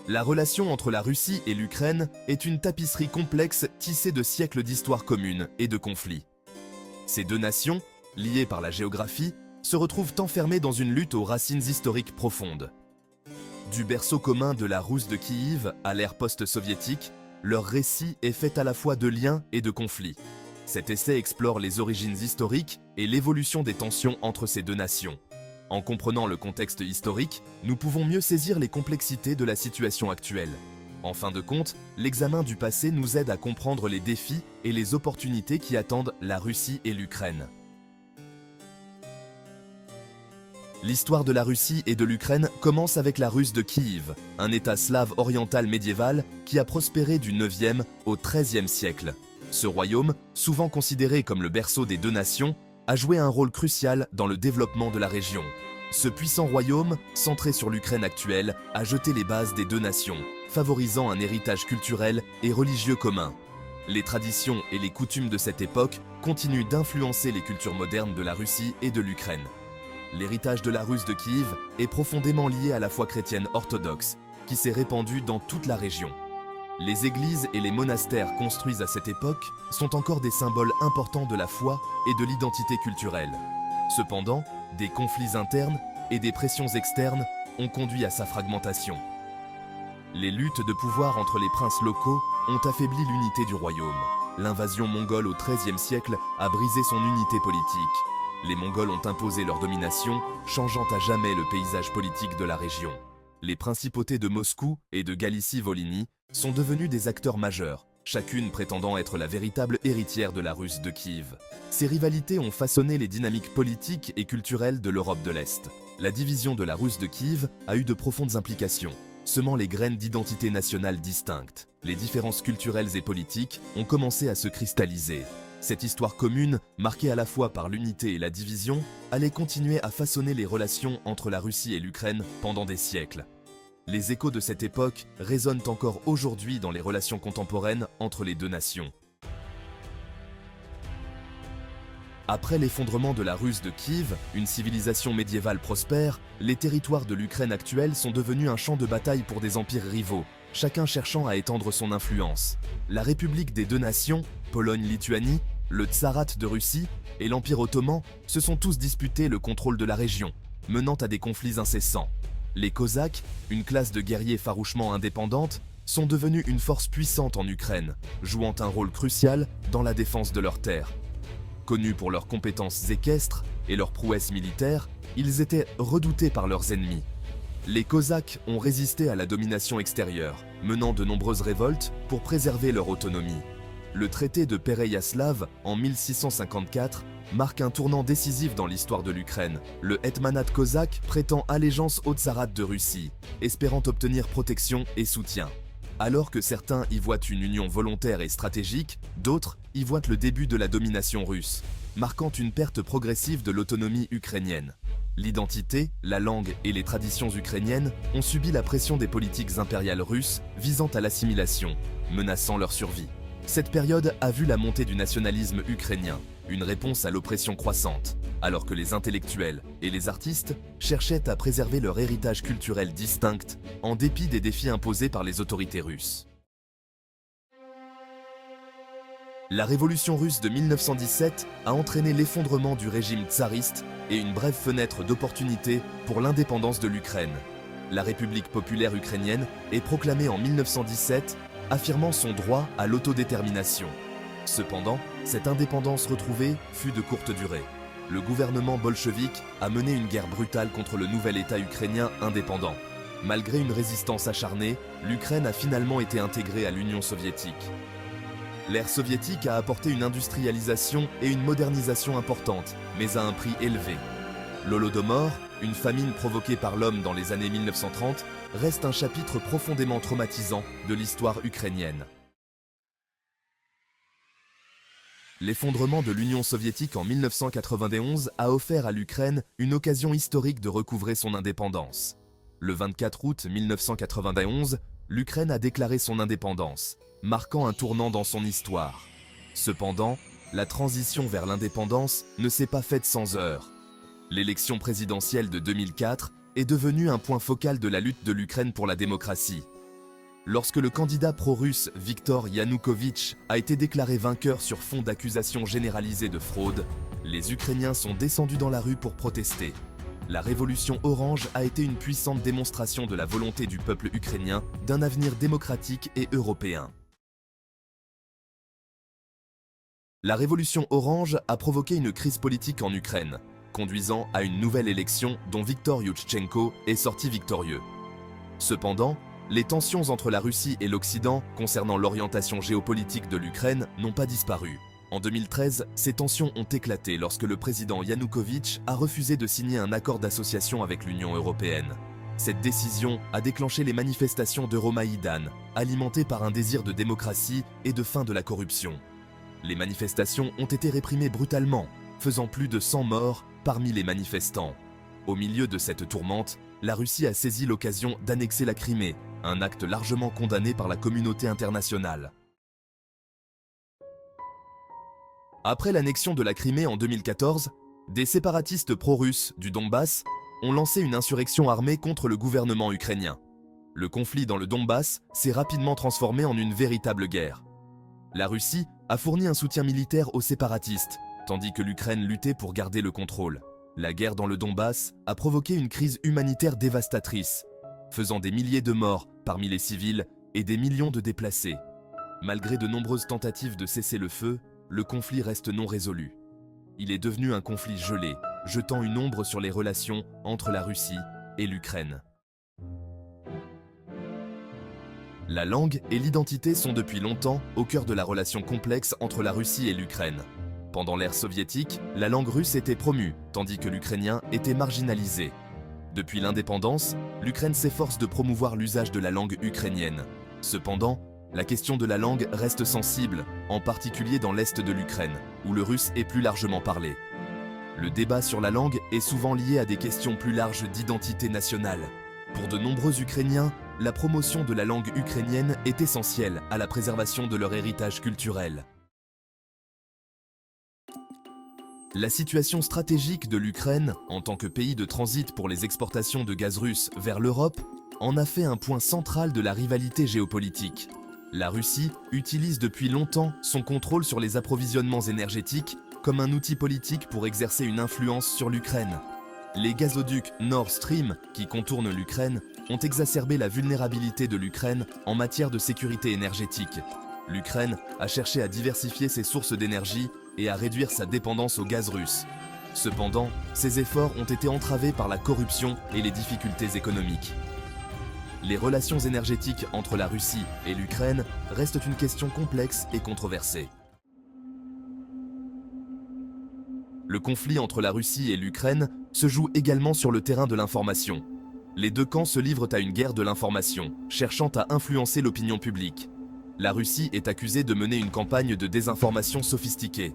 La relation entre la Russie et l'Ukraine est une tapisserie complexe tissée de siècles d'histoire commune et de conflits. Ces deux nations, liées par la géographie, se retrouvent enfermées dans une lutte aux racines historiques profondes. Du berceau commun de la Rousse de Kiev à l'ère post-soviétique, leur récit est fait à la fois de liens et de conflits. Cet essai explore les origines historiques et l'évolution des tensions entre ces deux nations. En comprenant le contexte historique, nous pouvons mieux saisir les complexités de la situation actuelle. En fin de compte, l'examen du passé nous aide à comprendre les défis et les opportunités qui attendent la Russie et l'Ukraine. L'histoire de la Russie et de l'Ukraine commence avec la Russe de Kiev, un État slave oriental médiéval qui a prospéré du 9e au 13e siècle. Ce royaume, souvent considéré comme le berceau des deux nations, a joué un rôle crucial dans le développement de la région. Ce puissant royaume, centré sur l'Ukraine actuelle, a jeté les bases des deux nations, favorisant un héritage culturel et religieux commun. Les traditions et les coutumes de cette époque continuent d'influencer les cultures modernes de la Russie et de l'Ukraine. L'héritage de la Russe de Kiev est profondément lié à la foi chrétienne orthodoxe, qui s'est répandue dans toute la région. Les églises et les monastères construits à cette époque sont encore des symboles importants de la foi et de l'identité culturelle. Cependant, des conflits internes et des pressions externes ont conduit à sa fragmentation. Les luttes de pouvoir entre les princes locaux ont affaibli l'unité du royaume. L'invasion mongole au XIIIe siècle a brisé son unité politique. Les Mongols ont imposé leur domination, changeant à jamais le paysage politique de la région. Les principautés de Moscou et de Galicie-Volhynie sont devenues des acteurs majeurs, chacune prétendant être la véritable héritière de la Russe de Kiev. Ces rivalités ont façonné les dynamiques politiques et culturelles de l'Europe de l'Est. La division de la Russe de Kiev a eu de profondes implications, semant les graines d'identité nationale distinctes. Les différences culturelles et politiques ont commencé à se cristalliser. Cette histoire commune, marquée à la fois par l'unité et la division, allait continuer à façonner les relations entre la Russie et l'Ukraine pendant des siècles. Les échos de cette époque résonnent encore aujourd'hui dans les relations contemporaines entre les deux nations. Après l'effondrement de la Russe de Kiev, une civilisation médiévale prospère, les territoires de l'Ukraine actuelle sont devenus un champ de bataille pour des empires rivaux, chacun cherchant à étendre son influence. La République des deux nations, Pologne-Lituanie, le Tsarat de Russie et l'Empire ottoman se sont tous disputés le contrôle de la région, menant à des conflits incessants. Les Cosaques, une classe de guerriers farouchement indépendante, sont devenus une force puissante en Ukraine, jouant un rôle crucial dans la défense de leurs terres. Connus pour leurs compétences équestres et leurs prouesses militaires, ils étaient redoutés par leurs ennemis. Les Cosaques ont résisté à la domination extérieure, menant de nombreuses révoltes pour préserver leur autonomie. Le traité de Pereyaslav, en 1654, marque un tournant décisif dans l'histoire de l'Ukraine. Le hetmanat cosaque prétend allégeance au Tsarat de Russie, espérant obtenir protection et soutien. Alors que certains y voient une union volontaire et stratégique, d'autres y voient le début de la domination russe, marquant une perte progressive de l'autonomie ukrainienne. L'identité, la langue et les traditions ukrainiennes ont subi la pression des politiques impériales russes visant à l'assimilation, menaçant leur survie. Cette période a vu la montée du nationalisme ukrainien, une réponse à l'oppression croissante, alors que les intellectuels et les artistes cherchaient à préserver leur héritage culturel distinct en dépit des défis imposés par les autorités russes. La révolution russe de 1917 a entraîné l'effondrement du régime tsariste et une brève fenêtre d'opportunité pour l'indépendance de l'Ukraine. La République populaire ukrainienne est proclamée en 1917, affirmant son droit à l'autodétermination. Cependant, cette indépendance retrouvée fut de courte durée. Le gouvernement bolchevique a mené une guerre brutale contre le nouvel État ukrainien indépendant. Malgré une résistance acharnée, l'Ukraine a finalement été intégrée à l'Union soviétique. L'ère soviétique a apporté une industrialisation et une modernisation importantes, mais à un prix élevé. L'Holodomor, une famine provoquée par l'homme dans les années 1930, reste un chapitre profondément traumatisant de l'histoire ukrainienne. L'effondrement de l'Union soviétique en 1991 a offert à l'Ukraine une occasion historique de recouvrer son indépendance. Le 24 août 1991, l'Ukraine a déclaré son indépendance, marquant un tournant dans son histoire. Cependant, la transition vers l'indépendance ne s'est pas faite sans heurts. L'élection présidentielle de 2004 est devenue un point focal de la lutte de l'Ukraine pour la démocratie. Lorsque le candidat pro-russe Viktor Yanukovych a été déclaré vainqueur sur fond d'accusations généralisées de fraude, les Ukrainiens sont descendus dans la rue pour protester. La révolution orange a été une puissante démonstration de la volonté du peuple ukrainien d'un avenir démocratique et européen. La révolution orange a provoqué une crise politique en Ukraine, conduisant à une nouvelle élection dont Viktor Yushchenko est sorti victorieux. Cependant, les tensions entre la Russie et l'Occident concernant l'orientation géopolitique de l'Ukraine n'ont pas disparu. En 2013, ces tensions ont éclaté lorsque le président Yanukovych a refusé de signer un accord d'association avec l'Union européenne. Cette décision a déclenché les manifestations d'Euromaïdan, alimentées par un désir de démocratie et de fin de la corruption. Les manifestations ont été réprimées brutalement, faisant plus de 100 morts parmi les manifestants. Au milieu de cette tourmente, la Russie a saisi l'occasion d'annexer la Crimée, un acte largement condamné par la communauté internationale. Après l'annexion de la Crimée en 2014, des séparatistes pro-russes du Donbass ont lancé une insurrection armée contre le gouvernement ukrainien. Le conflit dans le Donbass s'est rapidement transformé en une véritable guerre. La Russie a fourni un soutien militaire aux séparatistes, tandis que l'Ukraine luttait pour garder le contrôle. La guerre dans le Donbass a provoqué une crise humanitaire dévastatrice, faisant des milliers de morts parmi les civils et des millions de déplacés. Malgré de nombreuses tentatives de cesser le feu, le conflit reste non résolu. Il est devenu un conflit gelé, jetant une ombre sur les relations entre la Russie et l'Ukraine. La langue et l'identité sont depuis longtemps au cœur de la relation complexe entre la Russie et l'Ukraine. Pendant l'ère soviétique, la langue russe était promue, tandis que l'ukrainien était marginalisé. Depuis l'indépendance, l'Ukraine s'efforce de promouvoir l'usage de la langue ukrainienne. Cependant, la question de la langue reste sensible, en particulier dans l'est de l'Ukraine, où le russe est plus largement parlé. Le débat sur la langue est souvent lié à des questions plus larges d'identité nationale. Pour de nombreux Ukrainiens, la promotion de la langue ukrainienne est essentielle à la préservation de leur héritage culturel. La situation stratégique de l'Ukraine, en tant que pays de transit pour les exportations de gaz russe vers l'Europe, en a fait un point central de la rivalité géopolitique. La Russie utilise depuis longtemps son contrôle sur les approvisionnements énergétiques comme un outil politique pour exercer une influence sur l'Ukraine. Les gazoducs Nord Stream, qui contournent l'Ukraine, ont exacerbé la vulnérabilité de l'Ukraine en matière de sécurité énergétique. L'Ukraine a cherché à diversifier ses sources d'énergie et à réduire sa dépendance au gaz russe. Cependant, ces efforts ont été entravés par la corruption et les difficultés économiques. Les relations énergétiques entre la Russie et l'Ukraine restent une question complexe et controversée. Le conflit entre la Russie et l'Ukraine se joue également sur le terrain de l'information. Les deux camps se livrent à une guerre de l'information, cherchant à influencer l'opinion publique. La Russie est accusée de mener une campagne de désinformation sophistiquée.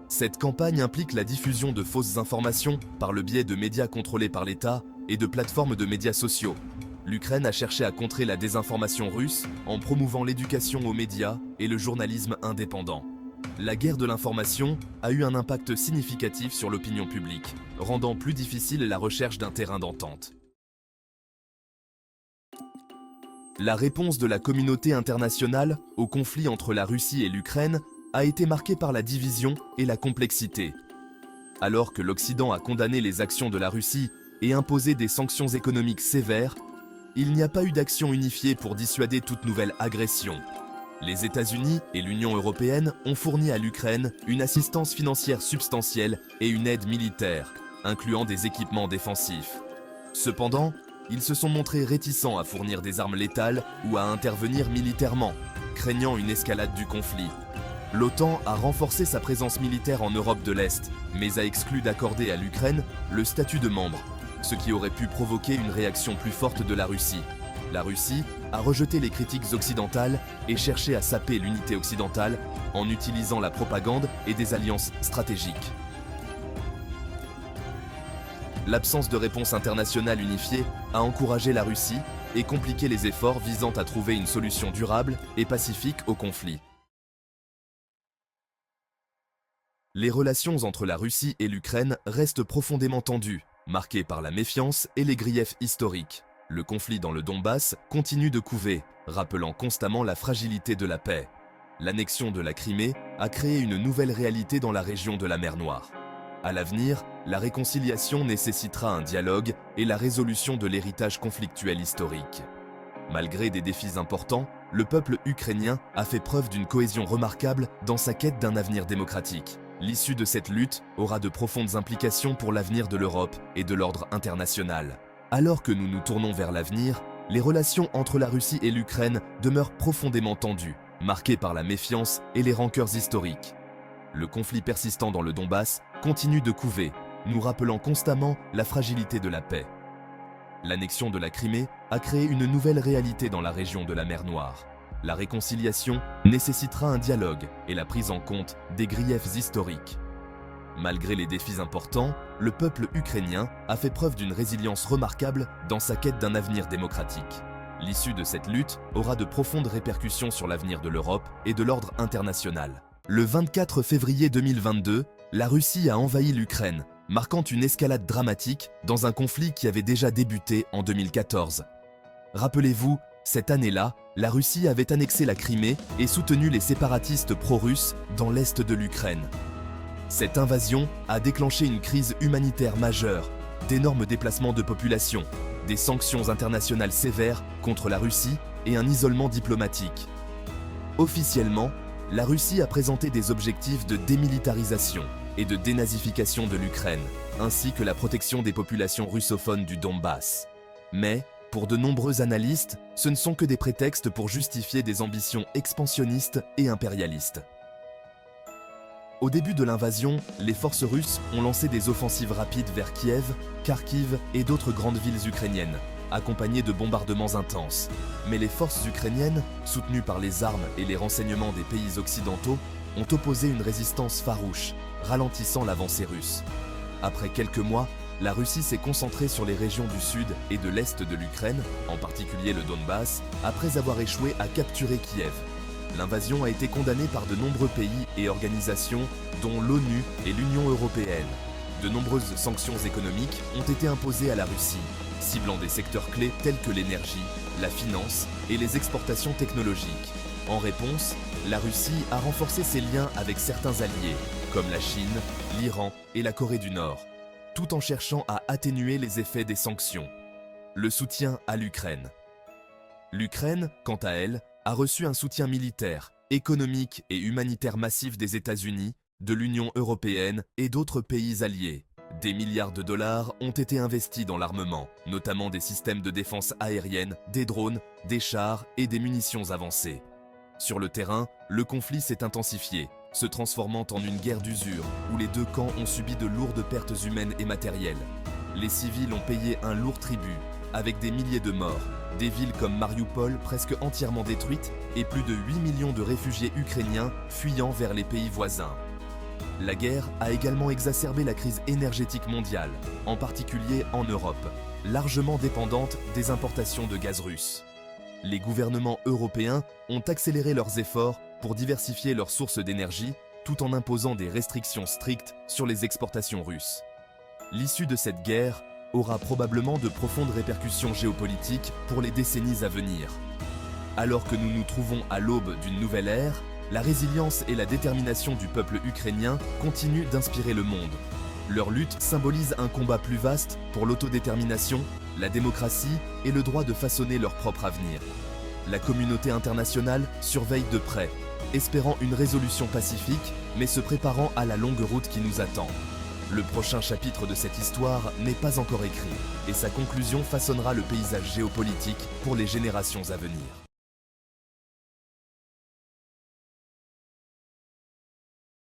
Cette campagne implique la diffusion de fausses informations par le biais de médias contrôlés par l'État et de plateformes de médias sociaux. L'Ukraine a cherché à contrer la désinformation russe en promouvant l'éducation aux médias et le journalisme indépendant. La guerre de l'information a eu un impact significatif sur l'opinion publique, rendant plus difficile la recherche d'un terrain d'entente. La réponse de la communauté internationale au conflit entre la Russie et l'Ukraine a été marquée par la division et la complexité. Alors que l'Occident a condamné les actions de la Russie et imposé des sanctions économiques sévères, il n'y a pas eu d'action unifiée pour dissuader toute nouvelle agression. Les États-Unis et l'Union européenne ont fourni à l'Ukraine une assistance financière substantielle et une aide militaire, incluant des équipements défensifs. Cependant, ils se sont montrés réticents à fournir des armes létales ou à intervenir militairement, craignant une escalade du conflit. L'OTAN a renforcé sa présence militaire en Europe de l'Est, mais a exclu d'accorder à l'Ukraine le statut de membre, ce qui aurait pu provoquer une réaction plus forte de la Russie. La Russie a rejeté les critiques occidentales et cherché à saper l'unité occidentale en utilisant la propagande et des alliances stratégiques. L'absence de réponse internationale unifiée a encouragé la Russie et compliqué les efforts visant à trouver une solution durable et pacifique au conflit. Les relations entre la Russie et l'Ukraine restent profondément tendues, marquées par la méfiance et les griefs historiques. Le conflit dans le Donbass continue de couver, rappelant constamment la fragilité de la paix. L'annexion de la Crimée a créé une nouvelle réalité dans la région de la mer Noire. À l'avenir, la réconciliation nécessitera un dialogue et la résolution de l'héritage conflictuel historique. Malgré des défis importants, le peuple ukrainien a fait preuve d'une cohésion remarquable dans sa quête d'un avenir démocratique. L'issue de cette lutte aura de profondes implications pour l'avenir de l'Europe et de l'ordre international. Alors que nous nous tournons vers l'avenir, les relations entre la Russie et l'Ukraine demeurent profondément tendues, marquées par la méfiance et les rancœurs historiques. Le conflit persistant dans le Donbass continue de couver, nous rappelant constamment la fragilité de la paix. L'annexion de la Crimée a créé une nouvelle réalité dans la région de la mer Noire. La réconciliation nécessitera un dialogue et la prise en compte des griefs historiques. Malgré les défis importants, le peuple ukrainien a fait preuve d'une résilience remarquable dans sa quête d'un avenir démocratique. L'issue de cette lutte aura de profondes répercussions sur l'avenir de l'Europe et de l'ordre international. Le 24 février 2022, la Russie a envahi l'Ukraine, marquant une escalade dramatique dans un conflit qui avait déjà débuté en 2014. Rappelez-vous, cette année-là, la Russie avait annexé la Crimée et soutenu les séparatistes pro-russes dans l'est de l'Ukraine. Cette invasion a déclenché une crise humanitaire majeure, d'énormes déplacements de population, des sanctions internationales sévères contre la Russie et un isolement diplomatique. Officiellement, la Russie a présenté des objectifs de démilitarisation et de dénazification de l'Ukraine, ainsi que la protection des populations russophones du Donbass. Mais, pour de nombreux analystes, ce ne sont que des prétextes pour justifier des ambitions expansionnistes et impérialistes. Au début de l'invasion, les forces russes ont lancé des offensives rapides vers Kiev, Kharkiv et d'autres grandes villes ukrainiennes, accompagnées de bombardements intenses. Mais les forces ukrainiennes, soutenues par les armes et les renseignements des pays occidentaux, ont opposé une résistance farouche, ralentissant l'avancée russe. Après quelques mois, la Russie s'est concentrée sur les régions du sud et de l'est de l'Ukraine, en particulier le Donbass, après avoir échoué à capturer Kiev. L'invasion a été condamnée par de nombreux pays et organisations, dont l'ONU et l'Union européenne. De nombreuses sanctions économiques ont été imposées à la Russie, ciblant des secteurs clés tels que l'énergie, la finance et les exportations technologiques. En réponse, la Russie a renforcé ses liens avec certains alliés, comme la Chine, l'Iran et la Corée du Nord, tout en cherchant à atténuer les effets des sanctions. Le soutien à l'Ukraine. L'Ukraine, quant à elle, a reçu un soutien militaire, économique et humanitaire massif des États-Unis, de l'Union européenne et d'autres pays alliés. Des milliards de dollars ont été investis dans l'armement, notamment des systèmes de défense aérienne, des drones, des chars et des munitions avancées. Sur le terrain, le conflit s'est intensifié, se transformant en une guerre d'usure où les deux camps ont subi de lourdes pertes humaines et matérielles. Les civils ont payé un lourd tribut, avec des milliers de morts, des villes comme Mariupol presque entièrement détruites et plus de 8 millions de réfugiés ukrainiens fuyant vers les pays voisins. La guerre a également exacerbé la crise énergétique mondiale, en particulier en Europe, largement dépendante des importations de gaz russe. Les gouvernements européens ont accéléré leurs efforts pour diversifier leurs sources d'énergie tout en imposant des restrictions strictes sur les exportations russes. L'issue de cette guerre aura probablement de profondes répercussions géopolitiques pour les décennies à venir. Alors que nous nous trouvons à l'aube d'une nouvelle ère, la résilience et la détermination du peuple ukrainien continuent d'inspirer le monde. Leur lutte symbolise un combat plus vaste pour l'autodétermination, la démocratie et le droit de façonner leur propre avenir. La communauté internationale surveille de près, espérant une résolution pacifique, mais se préparant à la longue route qui nous attend. Le prochain chapitre de cette histoire n'est pas encore écrit, et sa conclusion façonnera le paysage géopolitique pour les générations à venir.